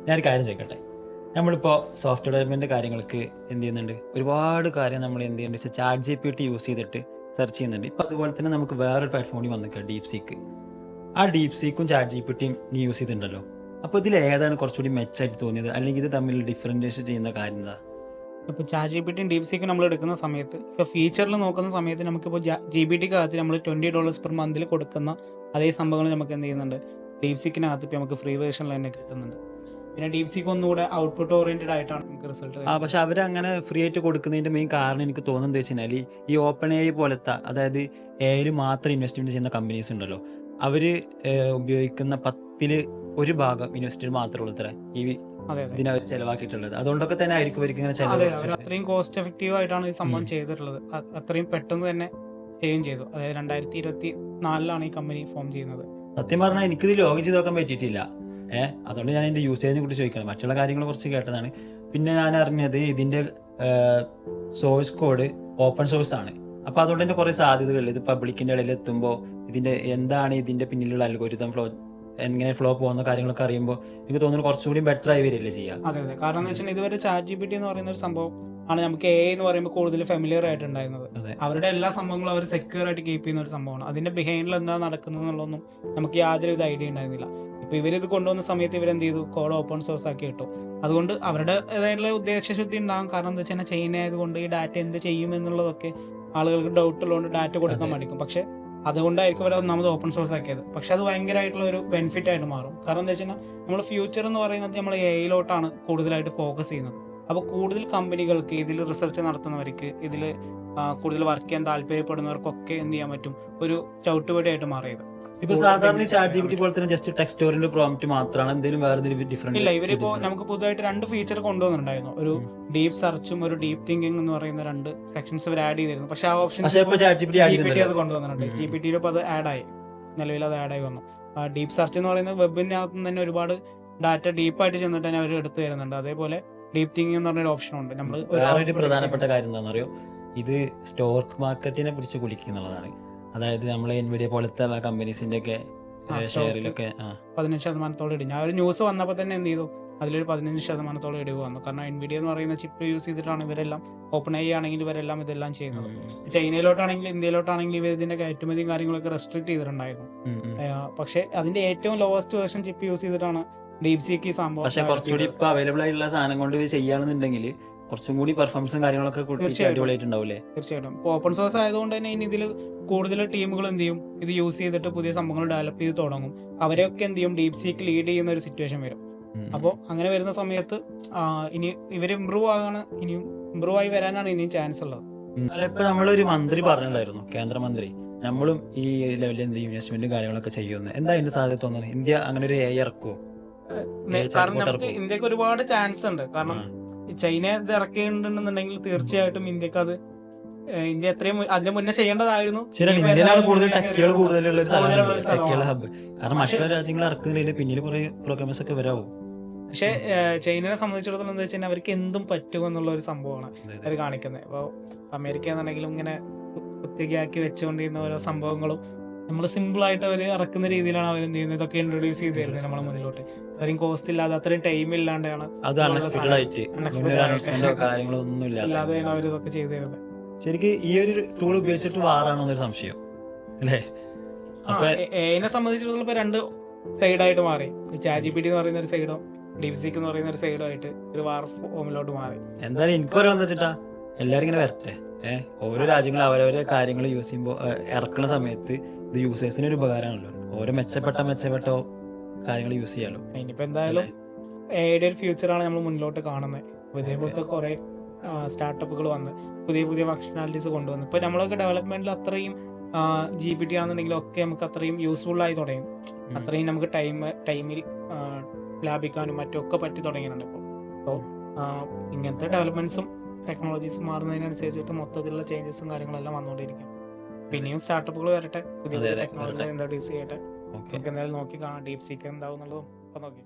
ഞാനൊരു കാര്യം ചോദിക്കട്ടെ. നമ്മളിപ്പോൾ സോഫ്റ്റ്വെയർ ഡെവലപ്മെൻറ്റ് കാര്യങ്ങൾക്ക് എന്ത് ചെയ്യുന്നുണ്ട്, ഒരുപാട് കാര്യം നമ്മൾ എന്ത് ചെയ്യുന്നുണ്ട് വെച്ചാൽ ചാറ്റ് GPT യൂസ് ചെയ്തിട്ട് സെർച്ച് ചെയ്യുന്നുണ്ട്. ഇപ്പം അതുപോലെ തന്നെ നമുക്ക് വേറൊരു പ്ലാറ്റ്ഫോമിൽ വന്നിക്കുക, ഡീപ് സീക്ക്. ആ ഡീപ് സീക്കും ചാറ്റ് GPTയും നീ യൂസ് ചെയ്തിട്ടുണ്ടല്ലോ. അപ്പോൾ ഇതിൽ ഏതാണ് കുറച്ചുകൂടി മെച്ചമായിട്ട് തോന്നിയത്, അല്ലെങ്കിൽ ഇത് തമ്മിൽ ഡിഫറൻഷ്യേറ്റ് ചെയ്യുന്ന കാര്യം എന്താ? ഇപ്പോൾ ചാറ്റ് ജിപിടിയും ഡീപ് സീക്കും നമ്മൾ എടുക്കുന്ന സമയത്ത് ഇപ്പോൾ ഫീച്ചറിൽ നോക്കുന്ന സമയത്ത് നമുക്കിപ്പോൾ GPTക്കകത്ത് നമ്മൾ $20 പെർ മന്തിൽ കൊടുക്കുന്ന അതേ സംഭവങ്ങൾ നമുക്ക് എന്ത് ചെയ്യുന്നുണ്ട്, ഡീപ് സീക്കിനകത്ത് ഇപ്പോൾ നമുക്ക് ഫ്രീ വേർഷനിൽ തന്നെ കിട്ടുന്നുണ്ട്. പിന്നെ ഡീപ് സീക്ക് ഒന്നുകൂടെ ഔട്ട്പുട്ട് ഓറിയൻറ്റഡ് ആയിട്ടാണ് നമുക്ക് റിസൾട്ട്. പക്ഷെ അവരങ്ങനെ ഫ്രീ ആയിട്ട് കൊടുക്കുന്നതിൻ്റെ മെയിൻ കാരണം എനിക്ക് തോന്നുന്നത് വെച്ച് കഴിഞ്ഞാൽ ഈ ഓപ്പൺ AI പോലത്തെ, അതായത് AI മാത്രം ഇൻവെസ്റ്റ്മെൻറ്റ് ചെയ്യുന്ന കമ്പനീസ് ഉണ്ടല്ലോ, അവർ ഉപയോഗിക്കുന്ന 10% ഭാഗം ഇൻവെസ്റ്റ്മെൻറ്റ് മാത്രമേ ഉള്ളൂ ഇത്ര ഈ ഇതിനവർ ചെലവാക്കിയിട്ടുള്ളത്. അതുകൊണ്ടൊക്കെ തന്നെ ആയിരിക്കും അവർക്ക് ഇങ്ങനെ അവർ അത്രയും കോസ്റ്റ് എഫക്റ്റീവ് ആയിട്ടാണ് ഈ സംഭവം ചെയ്തിട്ടുള്ളത്. അത്രയും പെട്ടെന്ന് തന്നെ ചെയ്യുകയും ചെയ്തു. അതായത് 2024 ഈ കമ്പനി ഫോം ചെയ്യുന്നത്. സത്യം പറഞ്ഞാൽ എനിക്കിത് ലോഗിൻ ചെയ്ത് നോക്കാൻ പറ്റിയിട്ടില്ല. അതുകൊണ്ട് ഞാൻ എൻ്റെ യൂസേജിനെ കുറിച്ച് ചോദിക്കണം. മറ്റുള്ള കാര്യങ്ങൾ കുറച്ച് കേട്ടതാണ്. പിന്നെ ഞാൻ അറിഞ്ഞത് ഇതിൻ്റെ സോഴ്സ് കോഡ് ഓപ്പൺ സോഴ്സ് ആണ്. അപ്പോൾ അതുകൊണ്ട് തന്നെ കുറേ സാധ്യതകൾ ഇത് പബ്ലിക്കിൻ്റെ ഇടയിൽ എത്തുമ്പോൾ ഇതിൻ്റെ എന്താണ് ഇതിൻ്റെ പിന്നിലുള്ള അൽഗോരിതം ഫ്ലോ, എങ്ങനെ ഫ്ലോ പോകുന്ന കാര്യങ്ങളൊക്കെ അറിയുമ്പോൾ എനിക്ക് തോന്നുന്നു കുറച്ചുകൂടി ബെറ്റർ ആയി വരില്ലേ ചെയ്യുക. അതെ, കാരണം എന്ന് വെച്ചാൽ ഇതുവരെ ചാറ്റ് GPT എന്ന് പറയുന്ന ഒരു സംഭവം ആണ് നമുക്ക് AI എന്ന് പറയുമ്പോൾ കൂടുതൽ ഫെമിലിയർ ആയിട്ടുണ്ടായിരുന്നത്. അവരുടെ എല്ലാ സംഭവങ്ങളും അവർ സെക്യൂർ ആയിട്ട് കീപ്പ് ചെയ്യുന്ന ഒരു സംഭവമാണ്. അതിന്റെ ബിഹൈൻഡിൽ എന്താ നടക്കുന്നത് എന്നുള്ളതൊന്നും നമുക്ക് യാതൊരു ഐഡിയ ഉണ്ടായിരുന്നില്ല. ഇപ്പൊ ഇവരിത് കൊണ്ടുവന്ന സമയത്ത് ഇവരെന്ത് ചെയ്തു, കോഡ് ഓപ്പൺ സോഴ്സ് ആക്കി ഇട്ടു. അതുകൊണ്ട് അവരുടേതായിട്ടുള്ള ഉദ്ദേശശുദ്ധി ഉണ്ടാകും. കാരണം എന്താ വെച്ചാൽ ചൈന ആയതുകൊണ്ട് ഈ ഡാറ്റ എന്ത് ചെയ്യും എന്നുള്ളതൊക്കെ ആളുകൾക്ക് ഡൗട്ട് ഉള്ളതുകൊണ്ട് ഡാറ്റ കൊടുക്കാൻ മടിക്കും. പക്ഷെ അതുകൊണ്ടായിരിക്കും അവർ ഒന്നാമത് ഓപ്പൺ സോഴ്സ് ആക്കിയത്. പക്ഷെ അത് ഭയങ്കരമായിട്ടുള്ള ഒരു ബെനിഫിറ്റ് ആയിട്ട് മാറും. കാരണം എന്താ വെച്ചാൽ നമ്മൾ ഫ്യൂച്ചർ എന്ന് പറയുന്നത് നമ്മൾ AI കൂടുതലായിട്ട് ഫോക്കസ് ചെയ്യുന്നത്. അപ്പോൾ കൂടുതൽ കമ്പനികൾക്ക് ഇതിൽ റിസർച്ച് നടത്തുന്നവർക്ക് ഇതിൽ കൂടുതൽ വർക്ക് ചെയ്യാൻ താല്പര്യപ്പെടുന്നവർക്കൊക്കെ എന്ത് ചെയ്യാൻ പറ്റും, ഒരു ചവിട്ടുപടിയായിട്ട് മാറിയത്. ഇപ്പൊ സാധാരണ ചാറ്റ് GPT പോലെ തന്നെ ജസ്റ്റ് ടെക്സ്റ്റ് ഓറിയന്റഡ് പ്രോംപ്റ്റ് മാത്രമാണ്, എന്തെങ്കിലും വേറെ എന്തെങ്കിലും ഡിഫറെന്റ് ഇല്ല. ഇവരിപ്പോ നമുക്ക് പുതുതായിട്ട് 2 ഫീച്ചർ കൊണ്ടുവന്നിട്ടുണ്ടായിരുന്നു. ഒരു ഡീപ് സെർച്ചും ഒരു ഡീപ് തിങ്കിങ് എന്ന് പറയുന്ന 2 സെക്ഷൻസ് ഇവർ ആഡ് ചെയ്തിരുന്നു. പക്ഷെ ആ ഓപ്ഷൻ GPT അത് കൊണ്ടുവന്നിട്ടുണ്ട്. GPT ഇപ്പൊ അത് ആഡ് ആയി, നിലവിൽ അത് ആഡ് ആയി വന്നു. ഡീപ് സെർച്ച് എന്ന് പറയുന്നത് വെബിനകത്ത് തന്നെ ഒരുപാട് ഡാറ്റ ഡീപ്പായിട്ട് ചെന്നിട്ട് തന്നെ അവർ എടുത്തു തരുന്നുണ്ട്. അതേപോലെ ഡീപ് തിങ്കിങ് എന്ന് പറഞ്ഞൊരു ഓപ്ഷൻ ഉണ്ട്. നമ്മൾ വേറൊരു പ്രധാനപ്പെട്ട കാര്യം എന്താണെന്ന് അറിയോ, ഇത് സ്റ്റോക്ക് മാർക്കറ്റിനെ പിടിച്ച് കുലിക്കുന്നുള്ളതാണ്. അതായത് നമ്മളെ Nvidia പോലത്തെ കമ്പനീസിന്റെ ഒക്കെ ഷെയറിലൊക്കെ 15% ഇടിഞ്ഞു. ആ ഒരു ന്യൂസ് വന്നപ്പോൾ തന്നെ എന്ത് ചെയ്തു, അതിലൊരു 15% ഇടിവ് വന്നു. കാരണം Nvidia എന്ന് പറയുന്ന ചിപ്പ് യൂസ് ചെയ്തിട്ടാണ് ഇവരെല്ലാം, ഓപ്പൺ AI ആണെങ്കിൽ ഇവരെല്ലാം ഇതെല്ലാം ചെയ്യുന്നത്. ചൈനയിലോട്ടാണെങ്കിലും ഇന്ത്യയിലോട്ടാണെങ്കിലും ഇവർ ഇതിന്റെ കയറ്റുമതിയും കാര്യങ്ങളൊക്കെ റെസ്ട്രിക്ട് ചെയ്തിട്ടുണ്ടായിരുന്നു. പക്ഷെ അതിന്റെ ഏറ്റവും ലോവസ്റ്റ് വേർഷൻ ചിപ്പ് യൂസ് ചെയ്തിട്ടാണ് ഡീപ് സീക്ക് ഈ സംഭവം. പക്ഷെ കുറച്ചുകൂടി ഇപ്പൊ അവൈലബിൾ ആയിട്ടുള്ള സാധനം കൊണ്ട് ചെയ്യുകയാണെന്നുണ്ടെങ്കിൽ കുറച്ചും കൂടി പെർഫോമൻസും കാര്യങ്ങളൊക്കെ അടിപൊളിയായിട്ടുണ്ടാവില്ലേ? തീർച്ചയായിട്ടും. ഇപ്പോൾ ഓപ്പൺ സോഴ്സ് ആയതുകൊണ്ട് തന്നെ ഇനി ഇതിൽ കൂടുതൽ ടീമുകൾ എന്ത് ചെയ്യും, ഇത് യൂസ് ചെയ്തിട്ട് പുതിയ സംഭവങ്ങൾ ഡെവലപ്പ് ചെയ്ത് തുടങ്ങും. അവരെയൊക്കെ എന്ത് ചെയ്യും, ഡീപ് സീക്ക് ലീഡ് ചെയ്യുന്ന ഒരു സിറ്റുവേഷൻ വരും. അപ്പോൾ അങ്ങനെ വരുന്ന സമയത്ത് ഇനി ഇവർ ഇമ്പ്രൂവ് ആയി വരാനാണ് ഇനിയും ചാൻസ് ഉള്ളത്. ഇപ്പൊ നമ്മളൊരു മന്ത്രി പറഞ്ഞിട്ടുണ്ടായിരുന്നു, കേന്ദ്രമന്ത്രി, നമ്മളും ഈ ലെവലിൽ എന്ത് ഇൻവെസ്റ്റ്മെന്റും കാര്യങ്ങളൊക്കെ ചെയ്യുമെന്ന്. എന്താ അതിന്റെ സാധ്യത തോന്നുന്നത്? ഇന്ത്യ അങ്ങനെ ഒരു AI ഇറക്കുമോ? കാരണം നമുക്ക് ഇന്ത്യക്ക് ഒരുപാട് ചാൻസ് ഉണ്ട്. കാരണം ചൈന ഇത് ഇറക്കിയിട്ടുണ്ടെന്നുണ്ടെങ്കിൽ തീർച്ചയായിട്ടും ഇന്ത്യക്ക് അത്, ഇന്ത്യ എത്രയും അതിന് മുന്നേ ചെയ്യേണ്ടതായിരുന്നു. ഇന്ത്യയിലാണ് കൂടുതൽ ടെക്കുകൾ കൂടുതലുള്ള ഹബ്. കാരണം മറ്റുള്ള രാജ്യങ്ങൾ ഇറക്കുന്നില്ല, പിന്നീട് കുറെ പ്രോഗ്രാംസ് ഒക്കെ വരാവും. പക്ഷെ ചൈനയെ സംബന്ധിച്ചിടത്തോളം എന്താ വെച്ചാൽ അവർക്ക് എന്തും പറ്റുമെന്നുള്ള ഒരു സംഭവമാണ് അവർ കാണിക്കുന്നത്. ഇപ്പോൾ അമേരിക്ക എന്നുണ്ടെങ്കിലും ഇങ്ങനെ കുത്തികയാക്കി വെച്ചുകൊണ്ടിരുന്ന ഓരോ സംഭവങ്ങളും നമ്മൾ സിമ്പിൾ ആയിട്ട് അവർ ഇറക്കുന്ന രീതിയിലാണ് അവർ എന്ത് ചെയ്യുന്നത്, ഇതൊക്കെ ഇൻട്രൊഡ്യൂസ് ചെയ്ത് തരുന്നത് നമ്മളെ മുന്നിലോട്ട്. അത്രയും കോസ്റ്റ് ഇല്ലാതെ, അത്രയും ടൈം ഇല്ലാണ്ടാണ് ഇല്ലാതെയാണ് അവർ ഇതൊക്കെ ചെയ്തു തരുന്നത്. ശരിക്കും ഈ ഒരു ടൂൾ ഉപയോഗിച്ചിട്ട് വാറാണോ എന്നൊരു സംശയം അല്ലേ? എന്നെ സംബന്ധിച്ചിടത്തോളം ഇപ്പൊ 2 സൈഡായിട്ട് മാറി. ചാറ്റ് GPT എന്ന് പറയുന്ന ഒരു സൈഡോ ഡീപ് സീക്ക് എന്ന് പറയുന്ന ഒരു സൈഡോ ആയിട്ട് ഒരു വാർ ഫോമിലോട്ട് മാറി. എന്തായാലും എനിക്ക് പറയാന്ന് വെച്ചിട്ടാ, എല്ലാരും ഇങ്ങനെ വരട്ടെ. ഓരോ രാജ്യങ്ങളും അവരവരെ കാര്യങ്ങൾ യൂസ് ചെയ്യുമ്പോൾ ഇറക്കുന്ന സമയത്ത് ഇത് യൂസേഴ്സിന് ഒരു ഉപകാരമാണല്ലോ. ഓരോ മെച്ചപ്പെട്ട കാര്യങ്ങൾ യൂസ് ചെയ്യാലോ. ഇനിയിപ്പോ എന്തായാലും AI ഒരു ഫ്യൂച്ചറാണ് നമ്മൾ മുന്നിലോട്ട് കാണുന്നത്. ഇതേപോലത്തെ കുറെ സ്റ്റാർട്ടപ്പുകൾ വന്ന് പുതിയ ഫങ്ഷണാലിറ്റീസ് കൊണ്ടുവന്നു. ഇപ്പൊ നമ്മളൊക്കെ ഡെവലപ്മെന്റിൽ അത്രയും GPT ആണെന്നുണ്ടെങ്കിലും ഒക്കെ നമുക്ക് അത്രയും യൂസ്ഫുൾ ആയി തുടങ്ങി. അത്രയും നമുക്ക് ടൈമിൽ ലാഭിക്കാനും മറ്റൊക്കെ പറ്റി തുടങ്ങിയിട്ടുണ്ട് ഇപ്പോൾ. സോ ഇങ്ങനത്തെ ഡെവലപ്മെന്റ്സും ടെക്നോളജീസ് മാറുന്നതിനനുസരിച്ചിട്ട് മൊത്തത്തിലുള്ള ചേഞ്ചസും കാര്യങ്ങളെല്ലാം വന്നുകൊണ്ടിരിക്കും. പിന്നെയും സ്റ്റാർട്ടപ്പുകൾ വരട്ടെ, പുതിയ ടെക്നോളജികൾ ഇൻട്രൊഡ്യൂസ് ചെയ്യട്ടെ. നമുക്ക് എന്തായാലും നോക്കി കാണാം ഡീപ് സീക്ക് എന്താവും എന്നുള്ളതും നോക്കി.